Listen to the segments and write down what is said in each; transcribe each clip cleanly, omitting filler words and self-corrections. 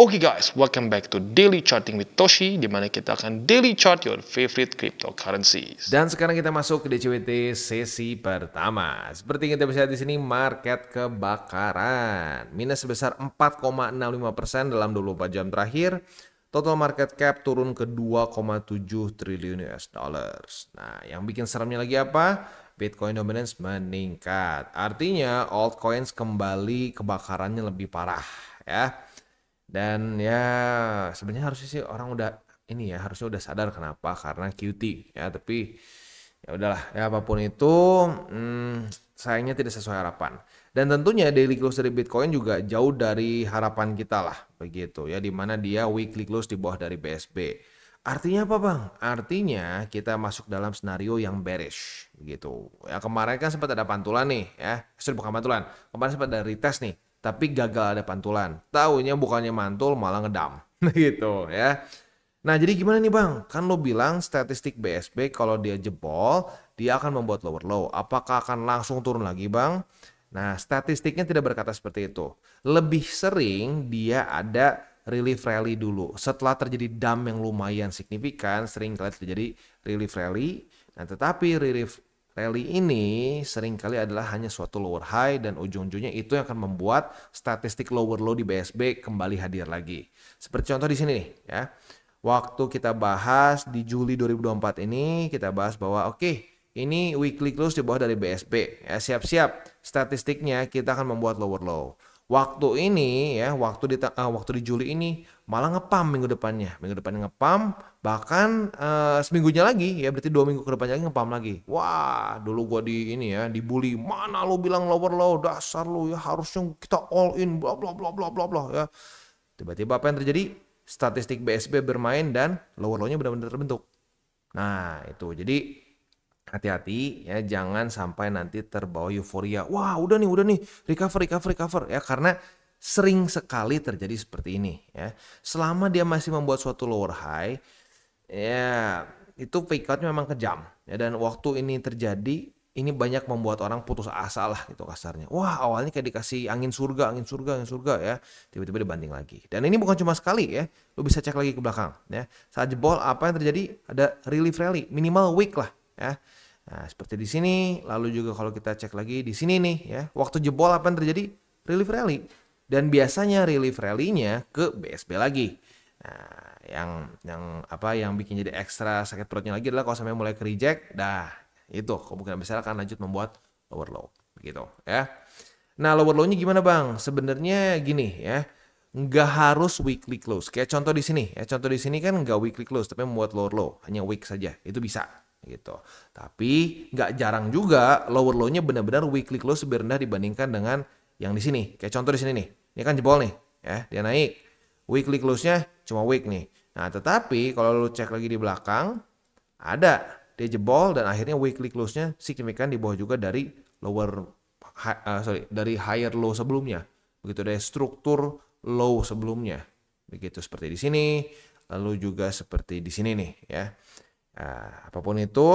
Oke guys, welcome back to Daily Charting with Toshi, di mana kita akan daily chart your favorite cryptocurrencies. Dan sekarang kita masuk ke DCWT sesi pertama. Seperti yang kita bisa lihat di sini, market kebakaran. Minus sebesar 4,65% dalam 24 jam terakhir. Total market cap turun ke 2,7 triliun US dollars. Nah, yang bikin seremnya lagi apa? Bitcoin dominance meningkat. Artinya altcoins kembali kebakarannya lebih parah ya. Dan ya sebenarnya harusnya sih orang harusnya udah sadar kenapa, karena QT ya, tapi ya udahlah ya, apapun itu sayangnya tidak sesuai harapan. Dan tentunya daily close dari Bitcoin juga jauh dari harapan kita lah begitu ya, dimana dia weekly close di bawah dari BSB. Artinya apa bang? Artinya kita masuk dalam skenario yang bearish begitu. Ya kemarin kan sempat ada pantulan nih ya, bukan pantulan, kemarin sempat ada retest nih. Tapi gagal ada pantulan. Taunya bukannya mantul malah ngedam. Gitu ya. Nah jadi gimana nih bang? Kan lo bilang statistik BSB kalau dia jebol, dia akan membuat lower low. Apakah akan langsung turun lagi bang? Nah statistiknya tidak berkata seperti itu. Lebih sering dia ada relief rally dulu. Setelah terjadi dump yang lumayan signifikan, sering kali terjadi relief rally. Nah tetapi relief rally ini seringkali adalah hanya suatu lower high, dan ujung-ujungnya itu yang akan membuat statistik lower low di BSB kembali hadir lagi. Seperti contoh di sini nih ya. Waktu kita bahas di Juli 2024 ini, kita bahas bahwa oke, ini weekly close di bawah dari BSB. Ya, siap-siap statistiknya kita akan membuat lower low. Waktu ini ya, waktu di Juli ini malah ngepam minggu depannya ngepam, bahkan seminggunya lagi ya, berarti 2 minggu ke depannya lagi ngepam lagi. Wah, dulu gua dibully, mana lu bilang lower low, dasar lu ya, harusnya kita all in bla bla bla bla bla bla ya. Tiba-tiba apa yang terjadi? Statistik BSB bermain dan lower low-nya benar-benar terbentuk. Nah, itu. Jadi hati-hati ya, jangan sampai nanti terbawa euforia. Wah, udah nih, recover ya, karena sering sekali terjadi seperti ini ya. Selama dia masih membuat suatu lower high, ya itu fake out-nya memang kejam ya, dan waktu ini terjadi, ini banyak membuat orang putus asa lah gitu kasarnya. Wah, awalnya kayak dikasih angin surga ya, tiba-tiba dibanting lagi. Dan ini bukan cuma sekali ya, lu bisa cek lagi ke belakang ya. Saat jebol apa yang terjadi? Ada relief rally, minimal week lah ya. Nah, seperti di sini, lalu juga kalau kita cek lagi di sini nih ya, waktu jebol apa yang terjadi? Relief rally. Dan biasanya relief rally-nya ke BSB lagi. Nah, yang bikin jadi ekstra sakit perutnya lagi adalah kalau sampai mulai ke reject, itu kemungkinan besar akan lanjut membuat lower low begitu ya. Nah, lower low-nya gimana bang? Sebenarnya gini ya, nggak harus weekly close. Kayak contoh di sini ya, contoh di sini kan nggak weekly close tapi membuat lower low, hanya week saja, itu bisa gitu. Tapi nggak jarang juga lower low-nya benar-benar weekly close lebih rendah dibandingkan dengan yang di sini. Kayak contoh di sini nih, ini kan jebol nih ya, dia naik, weekly close-nya cuma week nih. Nah, tetapi kalau lu cek lagi di belakang, ada dia jebol dan akhirnya weekly close-nya signifikan di bawah juga dari dari higher low sebelumnya. Begitu, dari struktur low sebelumnya. Begitu seperti di sini, lalu juga seperti di sini nih ya. Apapun itu,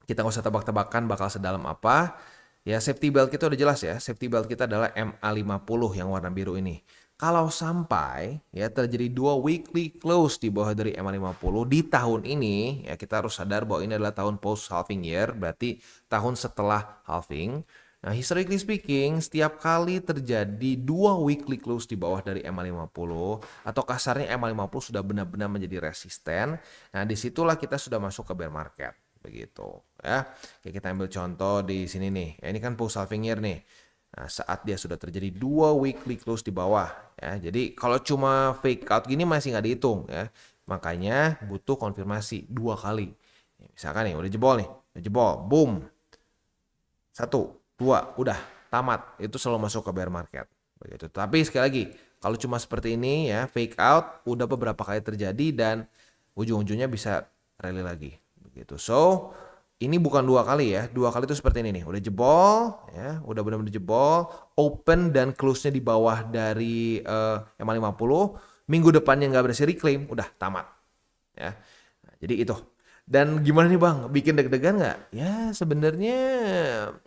kita nggak usah tebak-tebakan bakal sedalam apa. Ya, safety belt kita udah jelas ya. Safety belt kita adalah MA50 yang warna biru ini. Kalau sampai ya terjadi 2 weekly close di bawah dari MA50 di tahun ini, ya kita harus sadar bahwa ini adalah tahun post halving year, berarti tahun setelah halving. Nah, historically speaking, setiap kali terjadi 2 weekly close di bawah dari MA50, atau kasarnya MA50 sudah benar-benar menjadi resisten, nah disitulah kita sudah masuk ke bear market begitu ya. Kayak kita ambil contoh di sini nih ya, ini kan post halving year nih. Nah, saat dia sudah terjadi 2 weekly close di bawah ya. Jadi kalau cuma fake out gini masih nggak dihitung ya. Makanya butuh konfirmasi 2 kali. Misalkan nih udah jebol, boom. 1, 2, udah tamat. Itu selalu masuk ke bear market. Begitu. Tapi sekali lagi, kalau cuma seperti ini ya, fake out udah beberapa kali terjadi dan ujung-ujungnya bisa rally lagi. Begitu. So, ini bukan 2 kali ya, 2 kali itu seperti ini nih, udah jebol ya, udah benar-benar jebol, open dan close-nya di bawah dari MA50, minggu depannya nggak berhasil reclaim, udah tamat ya. Nah, jadi itu. Dan gimana nih Bang, bikin deg-degan nggak? Ya sebenarnya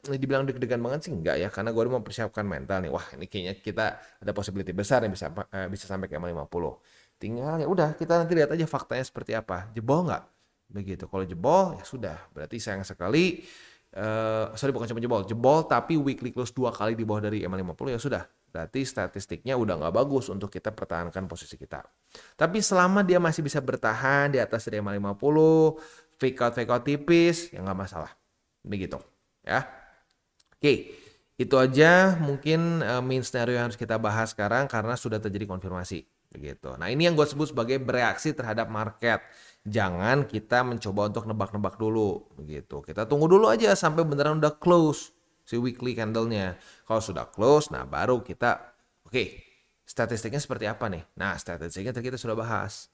dibilang deg-degan banget sih enggak ya, karena gue udah mempersiapkan mental nih. Wah ini kayaknya kita ada possibility besar yang bisa sampai ke MA50. Tinggal ya udah kita nanti lihat aja faktanya seperti apa. Jebol nggak? Begitu. Kalau jebol ya sudah. Berarti sayang sekali. Sorry bukan cuma jebol tapi weekly close 2 kali di bawah dari MA50 ya sudah. Berarti statistiknya udah nggak bagus untuk kita pertahankan posisi kita. Tapi selama dia masih bisa bertahan di atas dari 50, fake out tipis, ya nggak masalah. Begitu. Ya. Oke, itu aja mungkin main scenario yang harus kita bahas sekarang karena sudah terjadi konfirmasi. Begitu. Nah ini yang gue sebut sebagai bereaksi terhadap market. Jangan kita mencoba untuk nebak-nebak dulu. Begitu. Kita tunggu dulu aja sampai beneran udah close si weekly candle-nya. Kalau sudah close, nah baru kita, oke, statistiknya seperti apa nih? Nah, statistiknya kita sudah bahas.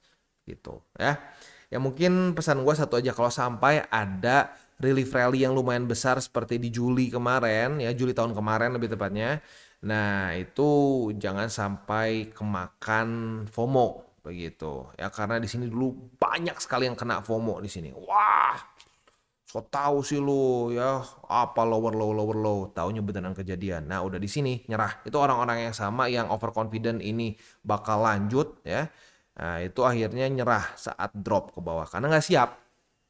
Gitu ya. Ya mungkin pesan gue satu aja, kalau sampai ada relief rally yang lumayan besar seperti di Juli kemarin, ya Juli tahun kemarin lebih tepatnya. Nah, itu jangan sampai kemakan FOMO begitu. Ya karena di sini dulu banyak sekali yang kena FOMO di sini. Wah, so tahu sih lu ya apa lower low taunya beneran kejadian. Nah udah di sini nyerah. Itu orang-orang yang sama yang overconfident ini bakal lanjut ya. Nah itu akhirnya nyerah saat drop ke bawah karena nggak siap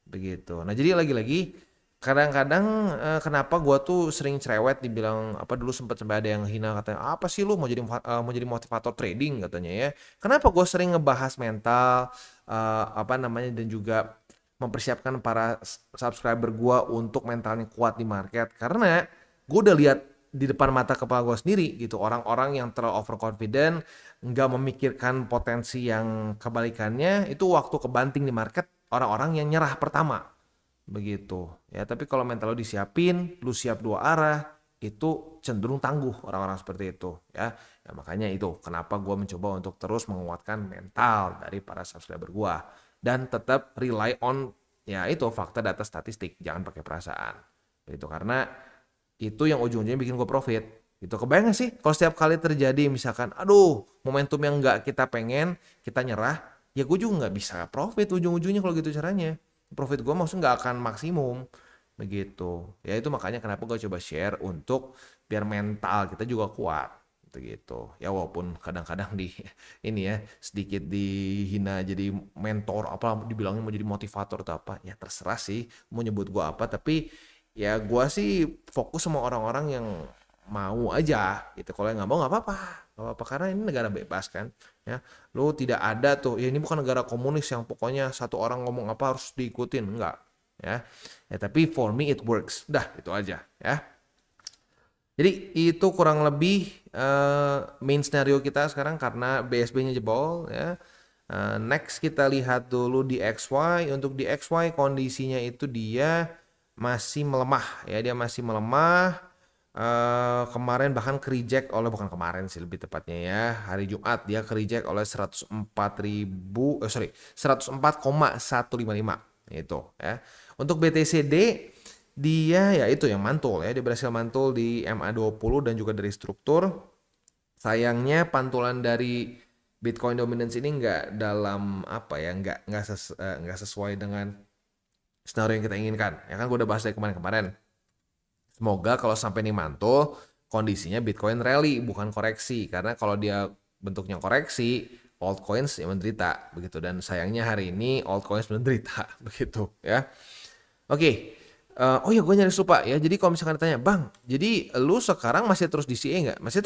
begitu. Nah jadi lagi-lagi kadang-kadang kenapa gua tuh sering cerewet dibilang apa dulu sempat sampai ada yang hina katanya apa sih lu mau jadi motivator trading katanya ya. Kenapa gua sering ngebahas mental apa namanya dan juga mempersiapkan para subscriber gua untuk mentalnya kuat di market karena gua udah lihat di depan mata kepala gua sendiri gitu orang-orang yang terlalu overconfident nggak memikirkan potensi yang kebalikannya itu waktu kebanting di market orang-orang yang nyerah pertama begitu ya. Tapi kalau mental lu disiapin lu siap dua arah itu cenderung tangguh orang-orang seperti itu ya. Ya makanya itu kenapa gua mencoba untuk terus menguatkan mental dari para subscriber gua dan tetap rely on ya itu fakta data statistik, jangan pakai perasaan. Itu karena itu yang ujung-ujungnya bikin gue profit. Itu kebayang gak sih kalau setiap kali terjadi misalkan aduh momentum yang nggak kita pengen kita nyerah ya gue juga nggak bisa profit ujung-ujungnya kalau gitu caranya. Profit gue maksudnya nggak akan maksimum begitu. Ya itu makanya kenapa gue coba share untuk biar mental kita juga kuat gitu. Ya walaupun kadang-kadang di ini ya sedikit dihina jadi mentor apa dibilangnya mau jadi motivator atau apa ya terserah sih mau nyebut gua apa tapi ya gua sih fokus sama orang-orang yang mau aja gitu. Kalau yang nggak mau nggak apa-apa karena ini negara bebas kan ya. Lu tidak ada tuh ya ini bukan negara komunis yang pokoknya satu orang ngomong apa harus diikutin enggak ya. Ya tapi for me it works. Dah itu aja ya. Jadi itu kurang lebih main scenario kita sekarang karena BSB-nya jebol ya. Next kita lihat dulu di XY. Untuk di XY kondisinya itu dia masih melemah ya, dia masih melemah. Kemarin bahkan ke-reject oleh bukan kemarin sih lebih tepatnya ya hari Jumat dia ke-reject oleh 104,155 itu ya. Untuk BTCD dia ya itu yang mantul ya, dia berhasil mantul di MA20 dan juga dari struktur. Sayangnya pantulan dari Bitcoin dominance ini nggak dalam apa ya, nggak sesuai dengan scenario yang kita inginkan. Ya kan gue udah bahas dari kemarin-kemarin. Semoga kalau sampai ini mantul kondisinya Bitcoin rally bukan koreksi karena kalau dia bentuknya koreksi altcoins yang menderita begitu dan sayangnya hari ini altcoins menderita begitu ya. Oke. Oh ya gue nyari lupa ya. Jadi kalau misalkan ditanya, Bang, jadi lu sekarang masih terus di CA nggak? Masih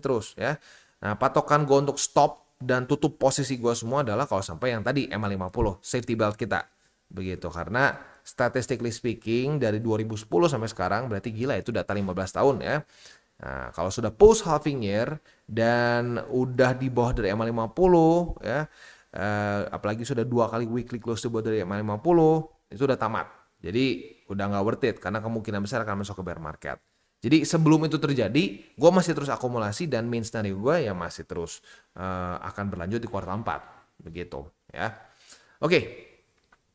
terus ya. Nah patokan gue untuk stop dan tutup posisi gue semua adalah kalau sampai yang tadi MA50, safety belt kita. Begitu, karena statistically speaking dari 2010 sampai sekarang berarti gila itu data 15 tahun ya. Nah kalau sudah post halving year dan udah di bawah dari MA50 ya, apalagi sudah 2 kali weekly close di bawah dari MA50 itu udah tamat. Jadi udah nggak worth it karena kemungkinan besar akan masuk ke bear market. Jadi sebelum itu terjadi, gue masih terus akumulasi dan main scenario gue ya masih terus akan berlanjut di kuartal 4. Begitu ya. Oke,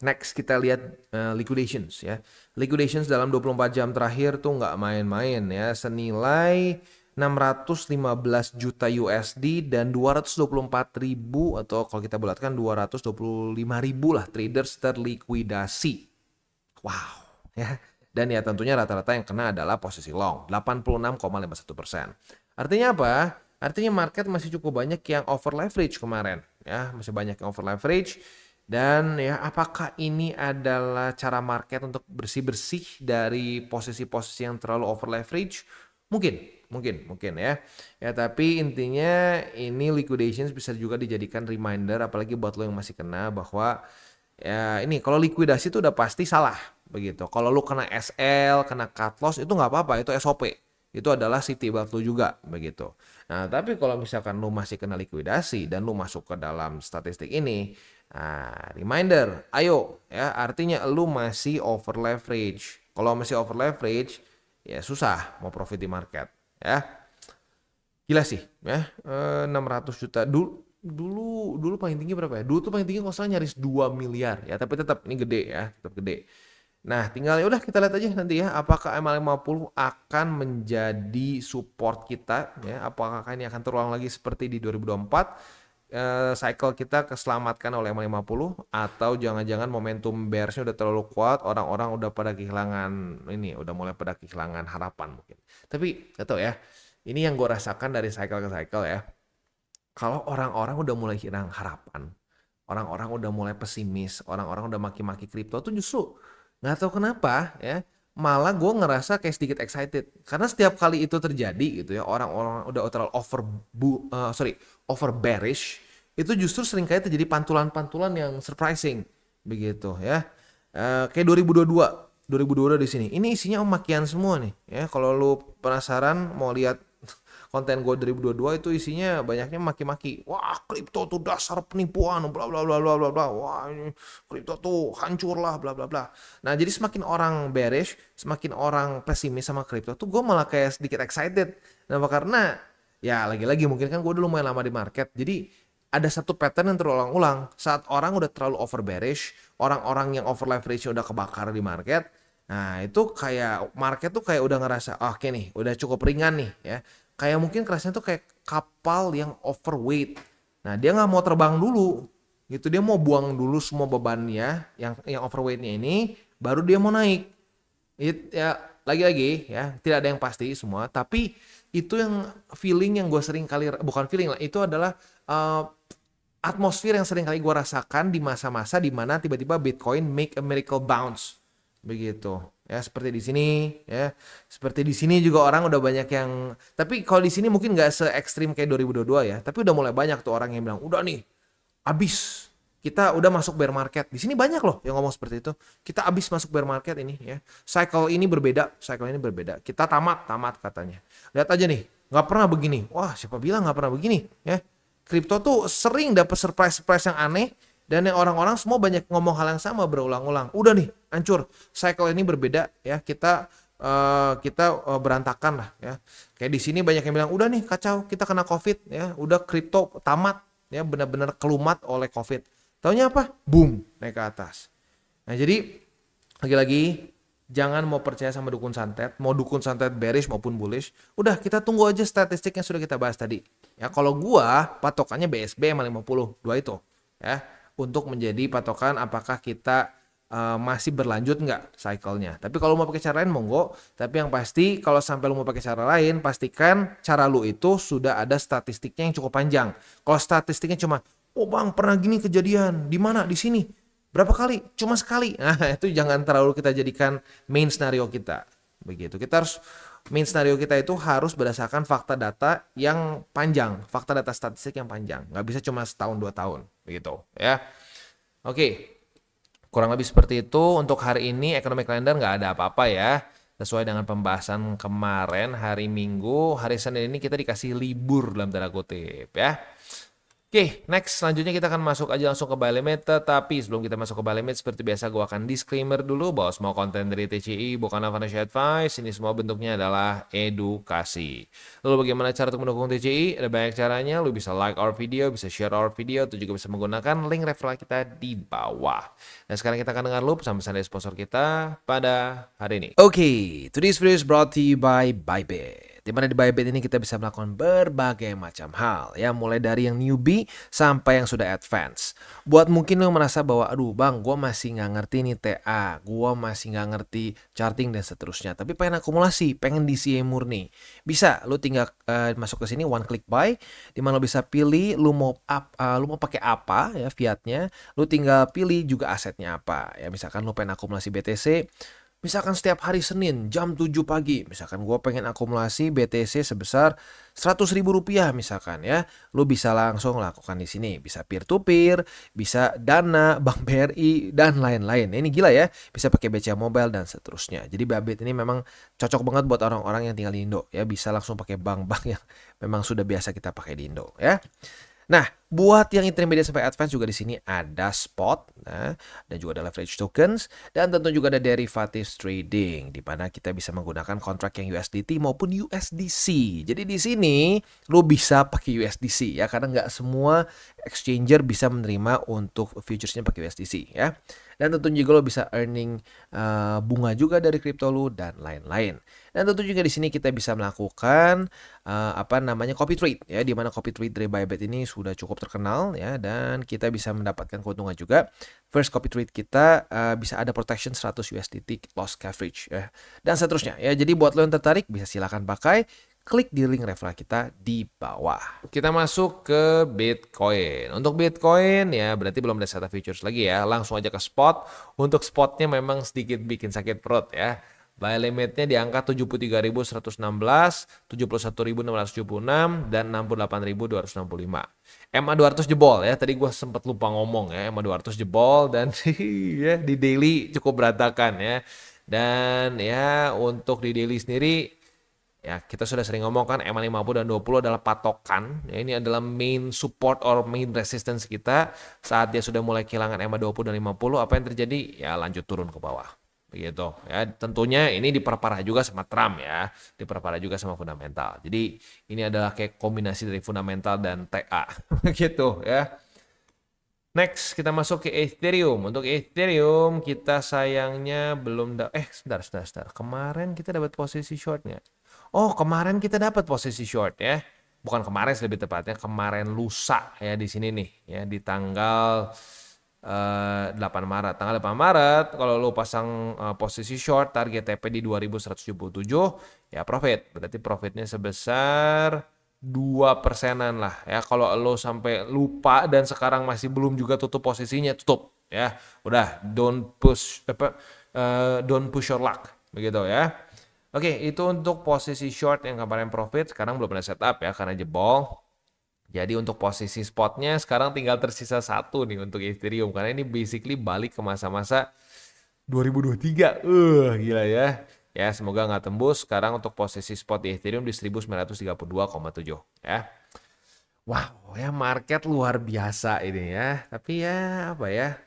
next kita lihat liquidations ya. Liquidations dalam 24 jam terakhir tuh nggak main-main ya. Senilai 615 juta USD dan 224 ribu atau kalau kita bulatkan 225 ribu lah traders terlikuidasi. Wow, ya. Dan ya tentunya rata-rata yang kena adalah posisi long, 86,51%. Artinya apa? Artinya market masih cukup banyak yang over leverage kemarin, ya, masih banyak yang over leverage. Dan ya apakah ini adalah cara market untuk bersih-bersih dari posisi-posisi yang terlalu over leverage? Mungkin ya. Ya tapi intinya ini liquidations bisa juga dijadikan reminder apalagi buat lo yang masih kena bahwa ya ini kalau likuidasi itu udah pasti salah begitu. Kalau lu kena SL, kena cut loss itu nggak apa-apa, itu SOP. Itu adalah safety belt lu juga begitu. Nah, tapi kalau misalkan lu masih kena likuidasi dan lu masuk ke dalam statistik ini, nah, reminder, ayo ya artinya lu masih over leverage. Kalau masih over leverage, ya susah mau profit di market, ya. Gila sih, ya. 600 juta dulu paling tinggi berapa ya? Dulu tuh paling tinggi kalau salah nyaris 2 miliar ya, tapi tetap ini gede ya, tetap gede. Nah, tinggal ya udah kita lihat aja nanti ya apakah MA50 akan menjadi support kita ya, apakah ini akan terulang lagi seperti di 2024 cycle kita keselamatkan oleh MA50 atau jangan-jangan momentum bearsnya udah terlalu kuat, orang-orang udah pada kehilangan ini, udah mulai pada kehilangan harapan mungkin. Tapi nggak tahu ya. Ini yang gue rasakan dari cycle ke cycle ya. Kalau orang-orang udah mulai hilang harapan, orang-orang udah mulai pesimis, orang-orang udah maki-maki kripto tuh justru nggak tahu kenapa ya, malah gue ngerasa kayak sedikit excited karena setiap kali itu terjadi gitu ya, orang-orang udah terlalu over bearish, itu justru seringkali terjadi pantulan-pantulan yang surprising begitu ya. Kayak 2022 di sini ini isinya makian semua nih ya. Kalau lu penasaran mau lihat konten gue 2022 itu isinya banyaknya maki-maki. Wah, kripto tuh dasar penipuan, bla bla bla bla bla bla. Wah, ini kripto tuh hancur lah, bla bla bla. Nah, jadi semakin orang bearish, semakin orang pesimis sama kripto tuh gue malah kayak sedikit excited. Nah, karena ya lagi-lagi mungkin kan gue dulu lumayan lama di market. Jadi ada satu pattern yang terulang-ulang. Saat orang udah terlalu over bearish, orang-orang yang over leverage udah kebakar di market. Nah, itu kayak market tuh kayak udah ngerasa, oke nih, udah cukup ringan nih ya. Kayak mungkin kerasnya tuh kayak kapal yang overweight. Nah, dia nggak mau terbang dulu. Gitu, dia mau buang dulu semua bebannya yang overweightnya ini, baru dia mau naik. Ya lagi-lagi ya, tidak ada yang pasti semua, tapi itu yang feeling yang gue sering kali, bukan feeling lah, itu adalah atmosfer yang sering kali gue rasakan di masa-masa di mana tiba-tiba Bitcoin make a miracle bounce. Begitu. Ya seperti di sini ya. Seperti di sini juga orang udah banyak yang, tapi kalau di sini mungkin nggak se ekstrim kayak 2022 ya, tapi udah mulai banyak tuh orang yang bilang udah nih abis, kita udah masuk bear market. Di sini banyak loh yang ngomong seperti itu, kita abis masuk bear market ini ya, cycle ini berbeda, kita tamat katanya. Lihat aja nih, nggak pernah begini. Wah, siapa bilang nggak pernah begini ya. Kripto tuh sering dapet surprise yang aneh. Dan yang orang-orang semua banyak ngomong hal yang sama berulang-ulang. Udah nih, hancur. Cycle ini berbeda ya. Kita berantakan lah ya. Kayak di sini banyak yang bilang, udah nih kacau, kita kena COVID ya. Udah kripto tamat ya, benar-benar kelumat oleh COVID. Taunya apa? Boom, naik ke atas. Nah, jadi lagi-lagi jangan mau percaya sama dukun santet, mau dukun santet bearish maupun bullish. Udah, kita tunggu aja statistik yang sudah kita bahas tadi. Ya, kalau gua patokannya BSB 50, dua itu ya. Untuk menjadi patokan apakah kita masih berlanjut nggak cycle-nya. Tapi kalau mau pakai cara lain monggo. Tapi yang pasti kalau sampai lu mau pakai cara lain, pastikan cara lu itu sudah ada statistiknya yang cukup panjang. Kalau statistiknya cuma, oh bang pernah gini kejadian, di mana? Di sini. Berapa kali? Cuma sekali. Nah itu jangan terlalu kita jadikan main scenario kita. Begitu. Kita harus, main scenario kita itu harus berdasarkan fakta data yang panjang, fakta data statistik yang panjang, nggak bisa cuma setahun 2 tahun, begitu ya. Oke, kurang lebih seperti itu untuk hari ini. Economic calendar nggak ada apa-apa ya, sesuai dengan pembahasan kemarin. Hari Minggu, hari Senin ini kita dikasih libur dalam tanda kutip ya. Oke, next selanjutnya kita akan masuk aja langsung ke buy limit. Tapi sebelum kita masuk ke buy limit, seperti biasa gue akan disclaimer dulu bahwa semua konten dari TCI bukanlah financial advice. Ini semua bentuknya adalah edukasi. Lalu bagaimana cara untuk mendukung TCI? Ada banyak caranya. Lu bisa like our video, bisa share our video, atau juga bisa menggunakan link referral kita di bawah. Nah sekarang kita akan dengar lu pesan-pesan dari sponsor kita pada hari ini. Oke, today's video is brought to you by Bybit. Dimana di Bybit ini kita bisa melakukan berbagai macam hal ya, mulai dari yang newbie sampai yang sudah advance. Buat mungkin lo merasa bahwa aduh bang, gue masih nggak ngerti nih TA, gue masih nggak ngerti charting dan seterusnya, tapi pengen akumulasi, pengen DCA murni, bisa lo tinggal masuk ke sini one click buy, dimana lo bisa pilih lo mau pakai apa ya fiatnya, lo tinggal pilih juga asetnya apa ya. Misalkan lo pengen akumulasi BTC, misalkan setiap hari Senin jam 7 pagi, misalkan gue pengen akumulasi BTC sebesar 100.000 rupiah misalkan ya, lu bisa langsung lakukan di sini. Bisa peer to peer, bisa Dana, Bank BRI dan lain-lain. Ini gila ya, bisa pakai BCA Mobile dan seterusnya. Jadi Bybit ini memang cocok banget buat orang-orang yang tinggal di Indo ya, bisa langsung pakai bank-bank yang memang sudah biasa kita pakai di Indo ya. Nah, buat yang intermediate sampai advance juga di sini ada spot, nah, dan juga ada leverage tokens, dan tentu juga ada derivatives trading, di mana kita bisa menggunakan kontrak yang USDT maupun USDC. Jadi di sini lo bisa pakai USDC ya, karena nggak semua exchanger bisa menerima untuk futuresnya pakai USDC ya. Dan tentu juga lo bisa earning bunga juga dari kripto lo dan lain-lain. Dan tentu juga di sini kita bisa melakukan copy trade ya, di mana copy trade dari Bybit ini sudah cukup terkenal ya, dan kita bisa mendapatkan keuntungan juga. First copy trade kita bisa ada protection 100 USDT loss coverage ya, dan seterusnya ya. Jadi buat lo yang tertarik bisa silakan pakai, klik di link referral kita di bawah. Kita masuk ke Bitcoin. Untuk Bitcoin ya berarti belum ada setup futures lagi ya. Langsung aja ke spot. Untuk spotnya memang sedikit bikin sakit perut ya. Buy limitnya di angka 73.116, 71.676, dan 68.265. MA200 jebol ya. Tadi gue sempat lupa ngomong ya. MA200 jebol dan ya, di daily cukup berantakan ya. Dan ya untuk di daily sendiri ya, kita sudah sering ngomong kan, MA50 dan 20 adalah patokan. Ya, ini adalah main support or main resistance kita. Saat dia sudah mulai kehilangan MA20 dan 50, apa yang terjadi? Ya lanjut turun ke bawah. Begitu. Ya, tentunya ini diperparah juga sama Trump ya. Diperparah juga sama fundamental. Jadi ini adalah kayak kombinasi dari fundamental dan TA. Begitu ya. Next, kita masuk ke Ethereum. Untuk Ethereum, kita sayangnya belum sebentar. Kemarin kita dapat posisi short nggak? Oh, kemarin kita dapat posisi short ya. Bukan kemarin lebih tepatnya, kemarin lusa ya di sini nih ya, di tanggal 8 Maret. Tanggal 8 Maret kalau lo pasang posisi short, target TP di 2177 ya profit. Berarti profitnya sebesar 2%-an lah ya. Kalau lo sampai lupa dan sekarang masih belum juga tutup posisinya, tutup ya. Udah, don't push your luck begitu ya. Oke, itu untuk posisi short yang kemarin profit, sekarang belum ada setup ya karena jebol. Jadi untuk posisi spotnya sekarang tinggal tersisa satu nih untuk Ethereum, karena ini basically balik ke masa-masa 2023. Gila ya. Ya, semoga nggak tembus. Sekarang untuk posisi spot di Ethereum di 1932,7 ya. Wow, ya market luar biasa ini ya. Tapi ya apa ya?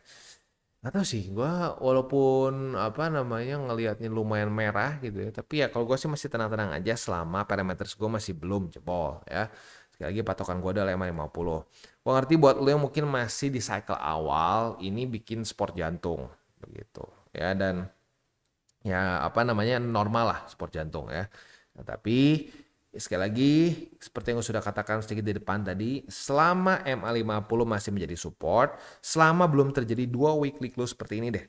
Nggak tahu sih, gue walaupun ngelihatnya lumayan merah gitu ya, tapi ya kalau gue sih masih tenang-tenang aja selama parameters gue masih belum jebol ya. Sekali lagi patokan gue adalah MA50. Gue ngerti buat lo yang mungkin masih di cycle awal, ini bikin sport jantung begitu ya, dan ya normal lah sport jantung ya. Nah, tapi sekali lagi seperti yang sudah katakan sedikit di depan tadi, selama MA50 masih menjadi support, selama belum terjadi 2 weekly close seperti ini deh.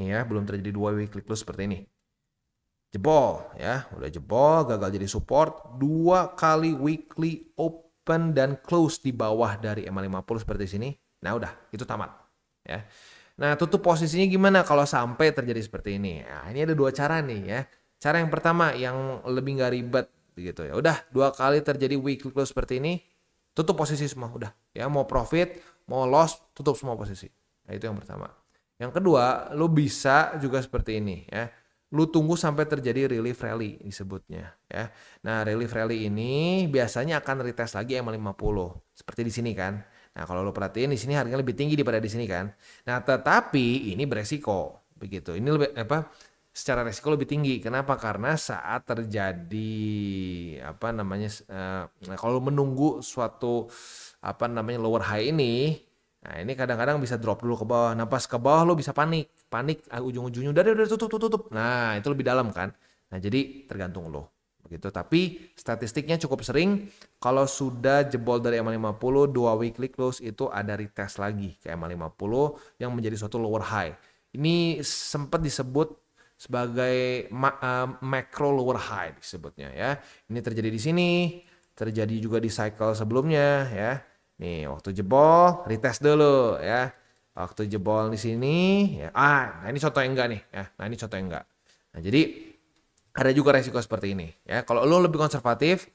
Ya, belum terjadi 2 weekly close seperti ini. Jebol ya, udah jebol, gagal jadi support, 2 kali weekly open dan close di bawah dari MA50 seperti sini. Nah, udah, itu tamat ya. Nah, tutup posisinya gimana kalau sampai terjadi seperti ini? Nah, ini ada 2 cara nih ya. Cara yang pertama yang lebih nggak ribet begitu ya. Udah 2 kali terjadi weekly close seperti ini, tutup posisi semua udah. Ya, mau profit, mau loss, tutup semua posisi. Nah, itu yang pertama. Yang kedua, lu bisa juga seperti ini ya. Lu tunggu sampai terjadi relief rally disebutnya ya. Nah, relief rally ini biasanya akan retest lagi MA50 seperti di sini kan. Nah, kalau lu perhatiin di sini harganya lebih tinggi daripada di sini kan. Nah, tetapi ini beresiko begitu. Ini lebih secara resiko lebih tinggi. Kenapa? Karena saat terjadi kalau menunggu suatu lower high ini, nah ini kadang-kadang bisa drop dulu ke bawah. Nah, pas ke bawah lo bisa panik ujung-ujungnya udah tutup. Nah, itu lebih dalam kan. Nah, jadi tergantung lo begitu. Tapi statistiknya cukup sering kalau sudah jebol dari MA50 2 weekly close itu ada retest lagi ke MA50 yang menjadi suatu lower high. Ini sempat disebut sebagai macro lower high disebutnya ya. Ini terjadi di sini, terjadi juga di cycle sebelumnya ya. Nih waktu jebol retest dulu ya. Waktu jebol di sini ya. Nah ini contoh yang enggak nih ya. Nah ini contoh yang enggak. Nah jadi ada juga resiko seperti ini ya. Kalau lo lebih konservatif,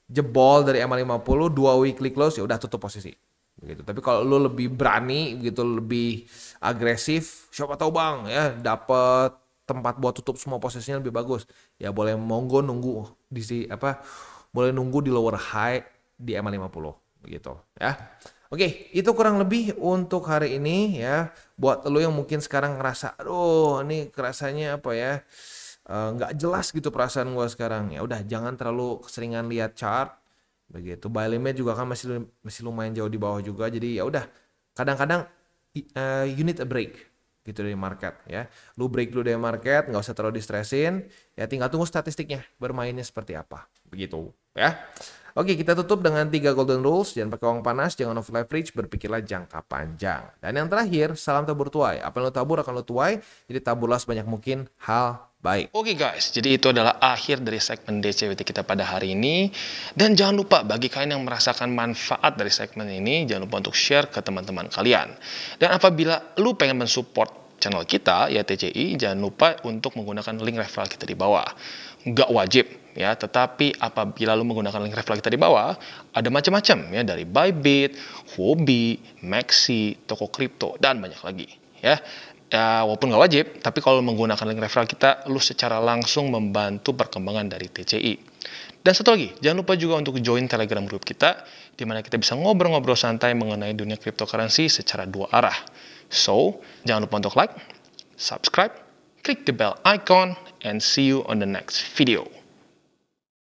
jebol dari MA50 2 weekly close ya udah tutup posisi. Begitu. Tapi kalau lo lebih berani gitu, lebih agresif, siapa tahu Bang ya dapat tempat buat tutup semua posisinya lebih bagus. Ya boleh monggo nunggu boleh nunggu di lower high di MA50 begitu ya. Oke, itu kurang lebih untuk hari ini ya. Buat lo yang mungkin sekarang ngerasa aduh ini kerasanya apa ya? Nggak jelas gitu perasaan gue sekarang. Ya udah jangan terlalu keseringan lihat chart. Begitu. Buy limit juga kan masih lumayan jauh di bawah juga. Jadi ya udah kadang-kadang you need a break gitu dari market ya. Lu break dulu dari market, nggak usah terlalu distresin, ya tinggal tunggu statistiknya bermainnya seperti apa, begitu ya. Oke, kita tutup dengan 3 golden rules. Jangan pakai uang panas, jangan over leverage, berpikirlah jangka panjang. Dan yang terakhir, salam tabur tuai. Apa yang lo tabur akan lo tuai, jadi taburlah sebanyak mungkin hal baik. Oke guys, jadi itu adalah akhir dari segmen DCWT kita pada hari ini. Dan jangan lupa bagi kalian yang merasakan manfaat dari segmen ini, jangan lupa untuk share ke teman-teman kalian. Dan apabila lu pengen mensupport channel kita, ya TCI, jangan lupa untuk menggunakan link referral kita di bawah. Nggak wajib ya, tetapi apabila lu menggunakan link referral kita di bawah, ada macam-macam ya, dari Bybit, Huobi, Maxi, toko kripto, dan banyak lagi ya. Ya, walaupun nggak wajib, tapi kalau menggunakan link referral kita, lu secara langsung membantu perkembangan dari TCI. Dan satu lagi, jangan lupa juga untuk join Telegram group kita, di mana kita bisa ngobrol-ngobrol santai mengenai dunia cryptocurrency secara 2 arah. So, jangan lupa untuk like, subscribe, klik the bell icon, and see you on the next video.